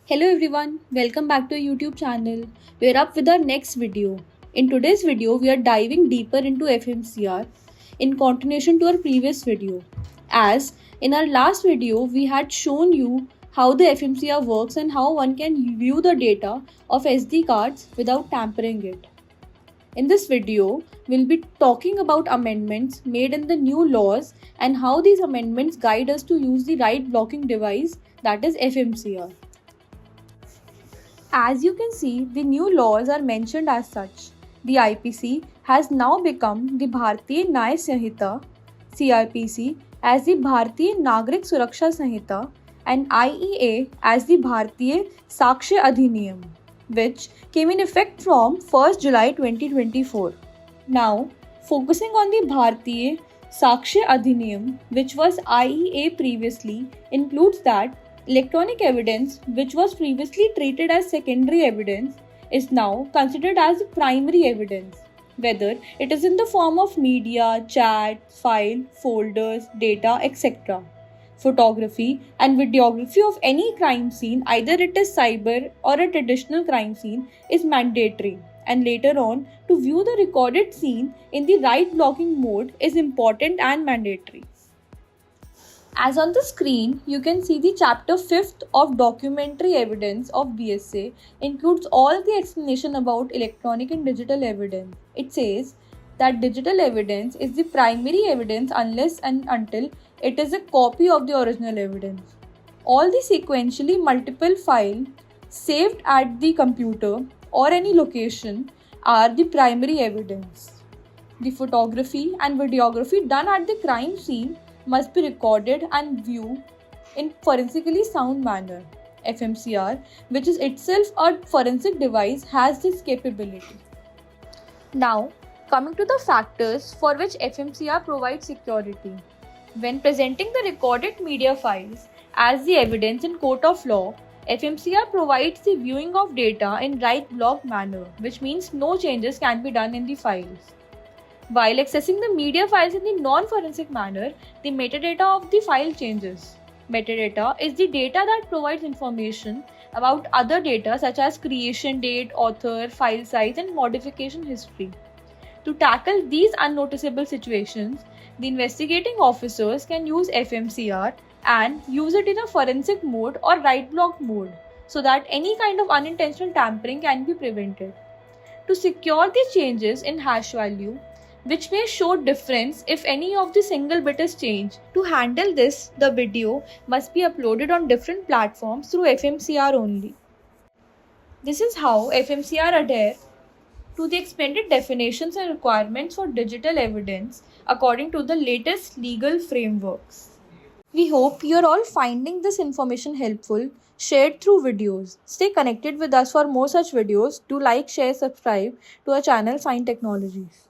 Hello everyone, welcome back to our YouTube channel. We're up with our next video. In today's video, we are diving deeper into FMCR in continuation to our previous video. As in our last video, we had shown you how the FMCR works and how one can view the data of SD cards without tampering it. In this video, we'll be talking about amendments made in the new laws and how these amendments guide us to use the write blocking device, that is FMCR. As you can see, the new laws are mentioned as such. The IPC has now become the Bharatiya Nyaya Sanhita, CRPC as the Bharatiya Nagrik Suraksha Sanhita, and IEA as the Bharatiya Sakshya Adhiniyam, which came in effect from 1st July 2024. Now, focusing on the Bharatiya Sakshya Adhiniyam, which was IEA previously, includes that electronic evidence, which was previously treated as secondary evidence, is now considered as primary evidence, whether it is in the form of media, chat, file, folders, data, etc. Photography and videography of any crime scene, either it is cyber or a traditional crime scene, is mandatory, and later on, to view the recorded scene in the write blocking mode is important and mandatory. As on the screen, you can see the chapter 5th of documentary evidence of BSA includes all the explanation about electronic and digital evidence. It says that digital evidence is the primary evidence unless and until it is a copy of the original evidence. All the sequentially multiple files saved at the computer or any location are the primary evidence. The photography and videography done at the crime scene must be recorded and viewed in forensically sound manner. FMCR, which is itself a forensic device, has this capability. Now, coming to the factors for which FMCR provides security. When presenting the recorded media files as the evidence in court of law, FMCR provides the viewing of data in write block manner, which means no changes can be done in the files. While accessing the media files in the non-forensic manner, the metadata of the file changes. Metadata is the data that provides information about other data such as creation date, author, file size, and modification history. To tackle these unnoticeable situations, the investigating officers can use FMCR and use it in a forensic mode or write block mode so that any kind of unintentional tampering can be prevented. To secure the changes in hash value, which may show difference if any of the single bit is changed. To handle this, the video must be uploaded on different platforms through FMCR only. This is how FMCR adhere to the expanded definitions and requirements for digital evidence according to the latest legal frameworks. We hope you are all finding this information helpful, shared through videos. Stay connected with us for more such videos. Do like, share, subscribe to our channel Fine Technologies.